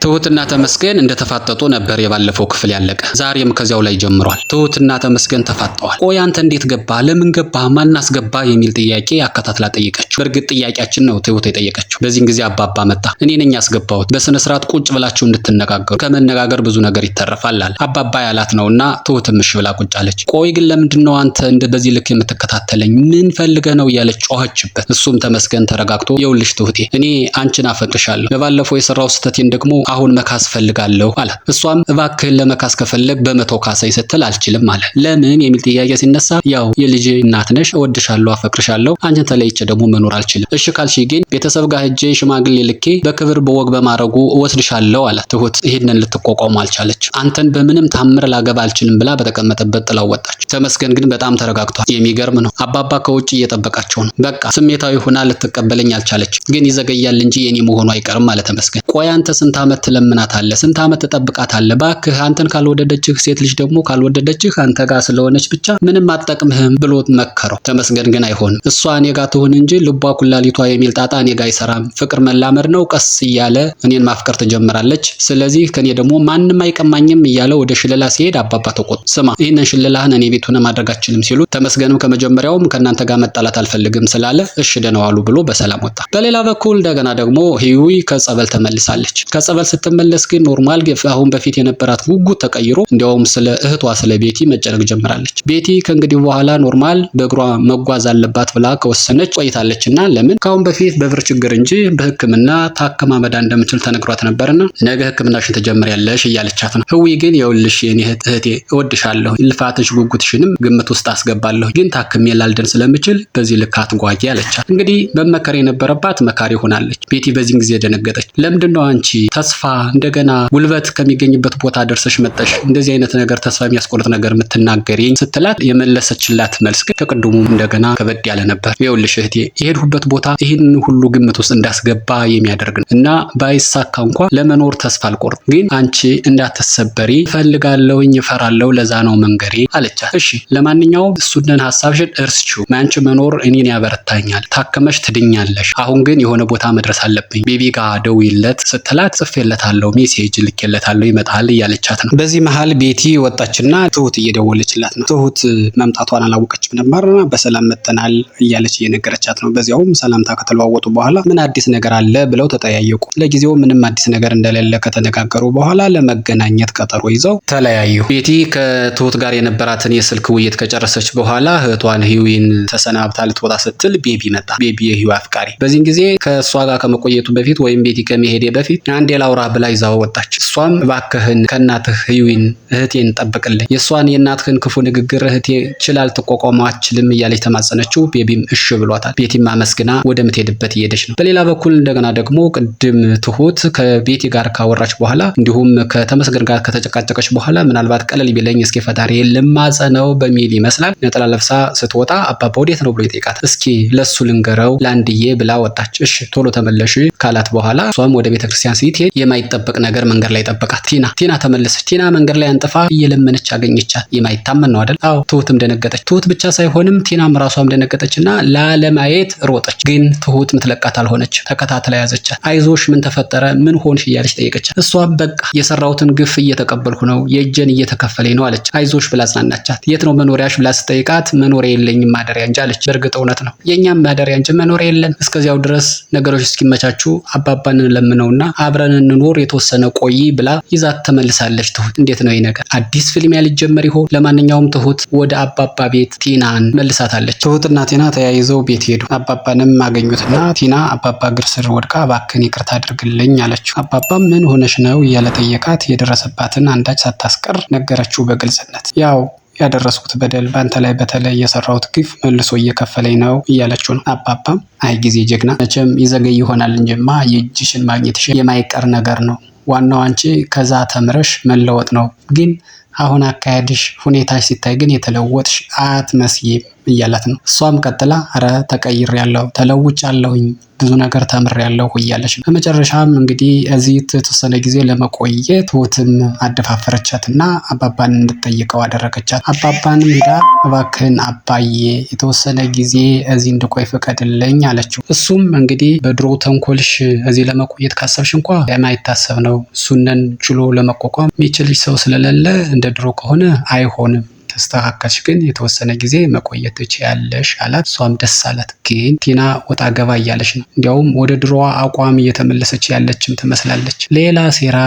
ትሁትና ተመስገን እንደተፋጠጡ ነበር የባለፈው ክፍል ያለቀ። ዛሬም ከዚያው ላይ ጀምሯል። ትሁትና ተመስገን ተፋጠዋል። ቆይ አንተ እንዴት ገባ? ለምን ገባ? ማን አስገባ? የሚል ጥያቄ አከታትላ ጠየቀችው። በእርግጥ ጥያቄያችን ነው ትሁት የጠየቀችው። በዚህን ጊዜ አባባ መጣ። እኔ ነኝ ያስገባሁት። በስነ ስርዓት ቁጭ ብላችሁ እንድትነጋገሩ፣ ከመነጋገር ብዙ ነገር ይተረፋል አለ። አባባ ያላት ነውና ትሁትም እሺ ብላ ቁጭ አለች። ቆይ ግን ለምንድን ነው አንተ በዚህ ልክ የምትከታተለኝ? ምን ፈልገህ ነው እያለች ጮኸችበት። እሱም ተመስገን ተረጋግቶ ይኸውልሽ ትሁቴ፣ እኔ አንቺን አፈቅርሻለሁ። በባለፈው የሰራው ስህተቴን ደግሞ አሁን መካስ ፈልጋለሁ አለ። እሷም እባክህን ለመካስ ከፈለግ በመቶ ካሳይ ስትል አልችልም አለ። ለምን የሚል ጥያቄ ሲነሳ ያው የልጅ እናት ነሽ፣ እወድሻለሁ፣ አፈቅርሻለሁ፣ አንቺን ተለይቼ ደግሞ መኖር አልችልም። እሺ ካልሽ ግን ቤተሰብ ጋር ሄጄ ሽማግሌ ልኬ በክብር በወግ በማረጉ እወስድሻለሁ አለ። ትሁት ይሄንን ልትቋቋም አልቻለች። አንተን በምንም ታምር ላገባ አልችልም ብላ በተቀመጠበት ጥላው ወጣች። ተመስገን ግን በጣም ተረጋግቷል። የሚገርም ነው። አባባ ከውጭ እየጠበቃቸው ነው። በቃ ስሜታዊ ሆና ልትቀበለኝ አልቻለች። ግን ይዘገያል እንጂ የኔ መሆኑ አይቀርም ማለት ተመስገን። ቆይ አንተ ስንት ዓመት ትለምናታለህ? ስንት ዓመት ትጠብቃታለህ? ባክህ አንተን ካልወደደችህ ሴት ልጅ ደግሞ ካልወደደችህ አንተ ጋር ስለሆነች ብቻ ምንም አትጠቅምህም ብሎ መከረው። ተመስገን ግን አይሆንም፣ እሷ እኔ ጋር ትሁን እንጂ ልቧ ኩላሊቷ የሚል ጣጣ እኔ ጋር አይሰራም። ፍቅር መላመድ ነው። ቀስ እያለ እኔን ማፍቀር ትጀምራለች። ስለዚህ ከኔ ደግሞ ማንም አይቀማኝም እያለ ወደ ሽለላ ሲሄድ አባባ ተቆጡ። ስማ ይህንን ሽለላህን እኔ ቤት ሆነ ማድረግ አልችልም ሲሉ ተመስገንም ከመጀመሪያውም ከእናንተ ጋር መጣላት አልፈልግም ስላለ እሺ ደህና ዋሉ ብሎ በሰላም ወጣ። በሌላ በኩል እንደገና ደግሞ ህዩይ ከጸበል ተመልሳለች። ከጸበል ስትመለስ ግን ኖርማል አሁን በፊት የነበራት ጉጉት ተቀይሮ እንዲያውም ስለ እህቷ ስለ ቤቲ መጨነቅ ጀምራለች። ቤቲ ከእንግዲህ በኋላ ኖርማል በእግሯ መጓዝ አለባት ብላ ከወሰነች ቆይታለችና ለምን ካሁን በፊት በብር ችግር እንጂ በሕክምና ታከማ መዳን እንደምችል ተነግሯት ነበርና ነገ ሕክምናሽን ትጀምሪያለሽ እያለቻት ነው። ህዊ ግን የውልሽ የኔ እህቴ እወድሻለሁ፣ ልፋትሽ ጉጉትሽንም ግምት ውስጥ አስገባለሁ፣ ግን ታክሜ ላልድን ስለምችል በዚህ ልክ አትጓጊ አለቻት። እንግዲህ መመከር የነበረባት መካሪ ሆናለች። ቤቲ በዚህን ጊዜ ደነገጠች። ለምንድነው አንቺ ተስፋ እንደገና ጉልበት ከሚገኝበት ቦታ ደርሰሽ መጠሽ እንደዚህ አይነት ነገር ተስፋ የሚያስቆርጥ ነገር የምትናገሪኝ ስትላት የመለሰችላት መልስ ግን ከቅድሙ እንደገና ከበድ ያለ ነበር። ይኸውልሽ እህቴ የሄድሁበት ቦታ ይህን ሁሉ ግምት ውስጥ እንዳስገባ የሚያደርግ ነው እና ባይሳካ እንኳ ለመኖር ተስፋ አልቆርጥም፣ ግን አንቺ እንዳትሰበሪ እፈልጋለሁኝ፣ እፈራለሁ፣ ለዛ ነው መንገሬ አለቻት። እሺ ለማንኛውም እሱንን ሀሳብሽን እርስቺው፣ አንቺ መኖር እኔን ያበረታኛል፣ ታከመሽ ትድኛለሽ፣ አሁን ግን የሆነ ቦታ መድረስ አለብኝ፣ ቤቢ ጋር ደውይለት ስትላት ጽፌለታለሁ፣ ሜሴጅ ልኬለታለሁ፣ ይመጣል እያለቻት ነው። በዚህ መሃል ቤቲ ወጣችና ትሁት እየደወለችላት ነው። ትሁት መምጣቷን አላወቀችም ነበርና በሰላም መጥተናል እያለች እየነገረቻት ነው። በዚያውም ሰላምታ ከተለዋወጡ በኋላ ምን አዲስ ነገር አለ ብለው ተጠያየቁ። ለጊዜው ምንም አዲስ ነገር እንደሌለ ከተነጋገሩ በኋላ ለመገናኘት ቀጠሮ ይዘው ተለያዩ። ቤቲ ከትሁት ጋር የነበራትን የስልክ ውይይት ከጨረሰች በኋላ እህቷን ህዩን ተሰናብታ ልትወጣ ስትል ቤቢ መጣ። ቤቢ የህዩ አፍቃሪ። በዚህን ጊዜ ከእሷ ጋር ከመቆየቱ በፊት ወይም ቤቲ ከመሄዴ በፊት አንዴ ላውራ ብላ ይዛው ወጣች። እሷም እባክህን ከእናትህ ህዩን እህቴን ጠብቅልኝ፣ የእሷን የእናትህን ክፉ ንግግር እህቴ ችላል ትቋቋመው አትችልም እያለች ተማጸነችው። ቤቢም እሺ ብሏታል። ቤቲም አመስግና ወደምትሄድበት እየሄደች ነው። በሌላ በኩል እንደገና ደግሞ ቅድም ትሁት ከቤቲ ጋር ካወራች በኋላ እንዲሁም ከተመስገን ጋር ከተጨቃጨቀች በኋላ ምናልባት ቀለል ቢለኝ እስኪ ፈጣሪ ልማጸነው በሚል ይመስላል ነጠላ ለብሳ ስትወጣ አባባ ወዴት ነው ብሎ ይጠይቃት። እስኪ ለሱ ልንገረው ላንድዬ ብላ ወጣች። እሺ ቶሎ ተመለሽ ካላት በኋላ እሷም ወደ ቤተክርስቲያን ስትሄድ የማይጠበቅ ነገር መንገድ ላይ ጠበቃት። ቲና ተመለሰች። ቲና መንገድ ላይ አንጥፋ እየለመነች አገኘቻት። የማይታመን ነው አይደል? አዎ። ትሁትም ደነገጠች። ትሁት ብቻ ሳይሆንም ቲናም ራሷም ደነገጠችና ላለማየት ሮጠች። ግን ትሁት ምትለቃት አልሆነች። ተከታትላ ያዘቻት። አይዞሽ ምን ተፈጠረ? ምን ሆንሽ? እያለች ጠየቀቻት። እሷም በቃ የሰራሁትን ግፍ እየተቀበልኩ ነው፣ የእጄን እየተከፈለኝ ነው አለች። አይዞሽ ብላ አጽናናቻት። የት ነው መኖሪያሽ ብላ ስጠይቃት መኖሪያ የለኝም ማደሪያ እንጂ አለች። በእርግጥ እውነት ነው፣ የእኛም ማደሪያ እንጂ መኖሪያ የለን። እስከዚያው ድረስ ነገሮች እስኪመቻቹ አባባን ለምነውና አብረን እንኖር የተወሰነ ቆይ ብላ ይዛት ተመልሳለች። ትሁት እንዴት ነው ይሄ ነገር? አዲስ ፊልም ሊጀመር ይሆን? ለማንኛውም ትሁት ወደ አባባ ቤት ቲናን መልሳታለች። ትሁትና ቲና ተያይዘው ቤት ሄዱ። አባባንም አገኙትና ቲና አባባ እግር ስር ወድቃ እባክህን ይቅርታ አድርግልኝ አለችው። አባባም ምን ሆነሽ ነው እያለ ጠየቃት። የደረሰባትን አንዳች ሳታስቀር ነገረችው በግልጽነት። ያው ያደረስኩት በደል በአንተ ላይ በተለይ የሰራሁት ግፍ መልሶ እየከፈለኝ ነው እያለችው ነው። አባባም አይ ጊዜ ጀግና፣ መቼም ይዘገይ ይሆናል እንጂማ የእጅሽን ማግኘትሽ የማይቀር ነገር ነው። ዋናው አንቺ ከዛ ተምረሽ መለወጥ ነው። ግን አሁን አካሄድሽ፣ ሁኔታሽ ሲታይ ግን የተለወጥሽ አትመስይም እያላት ነው። እሷም ቀጥላ ኧረ ተቀይሬያለሁ፣ ተለውጫለሁኝ፣ ብዙ ነገር ተምሬያለሁ እያለች ነው። በመጨረሻም እንግዲህ እዚህ የተወሰነ ጊዜ ለመቆየት ትሁትም አደፋፈረቻትና አባባን እንድትጠይቀው አደረገቻት። አባባንም ሄዳ እባክህን አባዬ የተወሰነ ጊዜ እዚህ እንድቆይ ፍቀድልኝ አለችው። እሱም እንግዲህ በድሮ ተንኮልሽ እዚህ ለመቆየት ካሰብሽ እንኳ የማይታሰብ ነው። እሱንን ችሎ ለመቋቋም የሚችልሽ ሰው ስለሌለ እንደ ድሮ ከሆነ አይሆንም። ተስተካከልሽ ግን የተወሰነ ጊዜ መቆየት ትችያለሽ አላት። እሷም ደስ አላት። ግን ቲና ወጣ ገባ እያለች ነው። እንዲያውም ወደ ድሮዋ አቋም እየተመለሰች ያለችም ትመስላለች። ሌላ ሴራ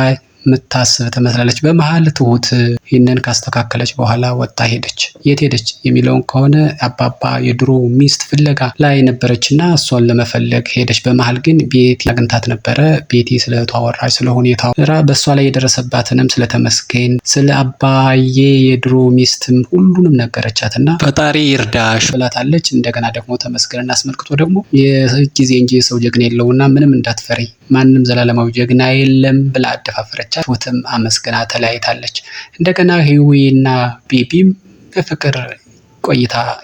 የምታስብ ትመስላለች። በመሀል ትሁት ይህንን ካስተካከለች በኋላ ወጣ ሄደች። የት ሄደች የሚለውን ከሆነ አባባ የድሮ ሚስት ፍለጋ ላይ ነበረችና እሷን ለመፈለግ ሄደች። በመሀል ግን ቤቲ አግኝታት ነበረ። ቤቲ ስለ እህቷ አወራች፣ ስለ ሁኔታው በእሷ ላይ የደረሰባትንም ስለ ተመስገን፣ ስለ አባዬ የድሮ ሚስትም ሁሉንም ነገረቻትና ፈጣሪ ይርዳሽ ብላታለች። እንደገና ደግሞ ተመስገንን አስመልክቶ ደግሞ የጊዜ እንጂ የሰው ጀግና የለውና ምንም እንዳትፈሪ፣ ማንም ዘላለማዊ ጀግና የለም ብላ አደፋፈረች። ትሁትም አመስግና ተለያይታለች። እንደገና ህዊና ቤቢም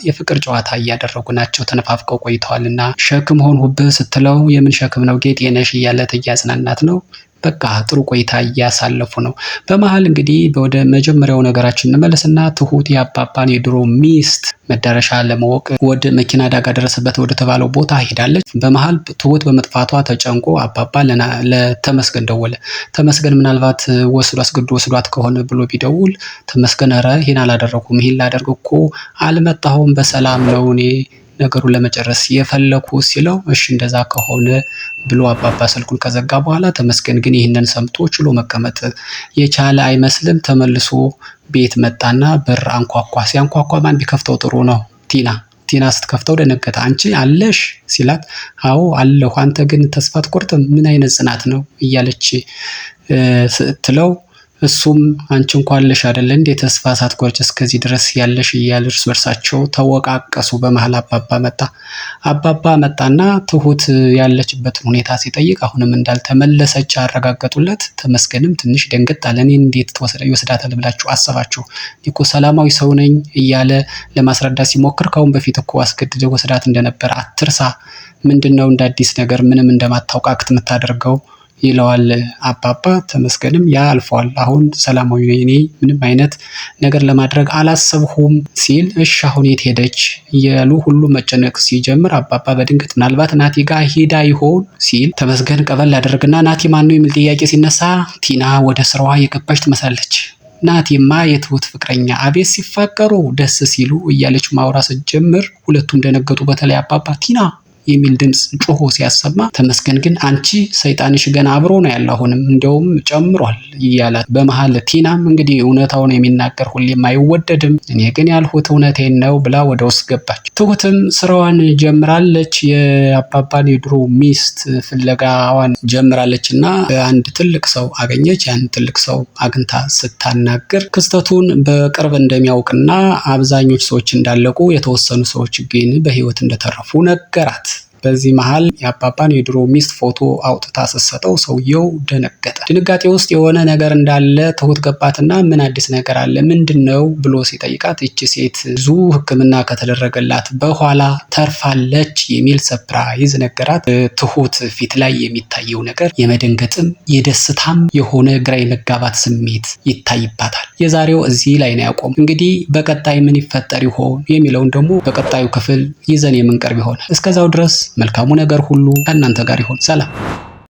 የፍቅር ጨዋታ እያደረጉ ናቸው። ተነፋፍቀው ቆይተዋልና ሸክም ሆንሁብህ ስትለው የምን ሸክም ነው ጌጤ ነሽ እያለት እያጽናናት ነው። በቃ ጥሩ ቆይታ እያሳለፉ ነው። በመሀል እንግዲህ ወደ መጀመሪያው ነገራችን እንመለስና ትሁት የአባባን የድሮ ሚስት መዳረሻ ለማወቅ ወደ መኪና አደጋ ደረሰበት ወደ ተባለው ቦታ ሄዳለች። በመሀል ትሁት በመጥፋቷ ተጨንቆ አባባ ለተመስገን ደወለ። ተመስገን ምናልባት አስገድዶ ወስዷት ከሆነ ብሎ ቢደውል ተመስገን ኧረ ይሄን አላደረኩም፣ ይሄን ላደርግ እኮ አልመጣሁም፣ በሰላም ነው እኔ ነገሩን ለመጨረስ የፈለኩ ሲለው እሺ እንደዛ ከሆነ ብሎ አባባ ስልኩን ከዘጋ በኋላ ተመስገን ግን ይህንን ሰምቶ ችሎ መቀመጥ የቻለ አይመስልም። ተመልሶ ቤት መጣና በር አንኳኳ። ሲያንኳኳ ማን ቢከፍተው ጥሩ ነው? ቲና ስትከፍተው ደነገጠ። አንቺ አለሽ ሲላት አዎ አለሁ፣ አንተ ግን ተስፋ አትቆርጥም? ምን አይነት ጽናት ነው እያለች ስትለው እሱም አንቺ እንኳን አለሽ አይደል እንዴ ተስፋ ሳትቆርጭ እስከዚህ ድረስ ያለሽ እያሉ እርስ በርሳቸው ተወቃቀሱ። በመሃል አባባ መጣና ትሁት ያለችበትን ሁኔታ ሲጠይቅ አሁንም እንዳልተመለሰች አረጋገጡለት። ተመስገንም ትንሽ ደንገጥ አለ። እኔ እንዴት ይወስዳታል ብላችሁ አሰባችሁ? እኮ ሰላማዊ ሰው ነኝ እያለ ለማስረዳት ሲሞክር ካሁን በፊት እኮ አስገድደው ወስዳት እንደነበር አትርሳ። ምንድነው እንደ አዲስ ነገር ምንም እንደማታውቅ አክት የምታደርገው ይለዋል አባባ። ተመስገንም ያ አልፏል፣ አሁን ሰላማዊ ነኝ፣ እኔ ምንም አይነት ነገር ለማድረግ አላሰብሁም ሲል እሺ አሁን የት ሄደች እያሉ ሁሉም መጨነቅ ሲጀምር አባባ በድንገት ምናልባት ናቲ ጋር ሄዳ ይሆን ሲል ተመስገን ቀበል ያደርግና ናቲ ማነው የሚል ጥያቄ ሲነሳ ቲና ወደ ስራዋ የገባች ትመስላለች። ናቲማ የትሁት ፍቅረኛ አቤት ሲፋቀሩ ደስ ሲሉ እያለች ማውራት ስትጀምር ሁለቱም ደነገጡ። በተለይ አባባ ቲና የሚል ድምፅ ጮሆ ሲያሰማ ተመስገን ግን አንቺ ሰይጣንሽ ገና አብሮ ነው ያለው፣ አሁንም እንደውም ጨምሯል እያላት በመሃል ቲናም እንግዲህ እውነታውን የሚናገር ሁሌም አይወደድም፣ እኔ ግን ያልሁት እውነቴን ነው ብላ ወደ ውስጥ ገባች። ትሁትም ስራዋን ጀምራለች። የአባባን የድሮ ሚስት ፍለጋዋን ጀምራለች እና አንድ ትልቅ ሰው አገኘች። ያን ትልቅ ሰው አግኝታ ስታናግር ክስተቱን በቅርብ እንደሚያውቅና አብዛኞቹ ሰዎች እንዳለቁ የተወሰኑ ሰዎች ግን በህይወት እንደተረፉ ነገራት። በዚህ መሃል የአባባን የድሮ ሚስት ፎቶ አውጥታ ስትሰጠው ሰውየው ደነገጠ። ድንጋጤ ውስጥ የሆነ ነገር እንዳለ ትሁት ገባትና ምን አዲስ ነገር አለ ምንድነው ብሎ ሲጠይቃት እቺ ሴት ብዙ ሕክምና ከተደረገላት በኋላ ተርፋለች የሚል ሰርፕራይዝ ነገራት። ትሁት ፊት ላይ የሚታየው ነገር የመደንገጥም የደስታም የሆነ ግራ የመጋባት ስሜት ይታይባታል። የዛሬው እዚህ ላይ ነው ያቆም። እንግዲህ በቀጣይ ምን ይፈጠር ይሆን የሚለውን ደግሞ በቀጣዩ ክፍል ይዘን የምንቀርብ ይሆናል። እስከዛው ድረስ መልካሙ ነገር ሁሉ ከእናንተ ጋር ይሁን። ሰላም።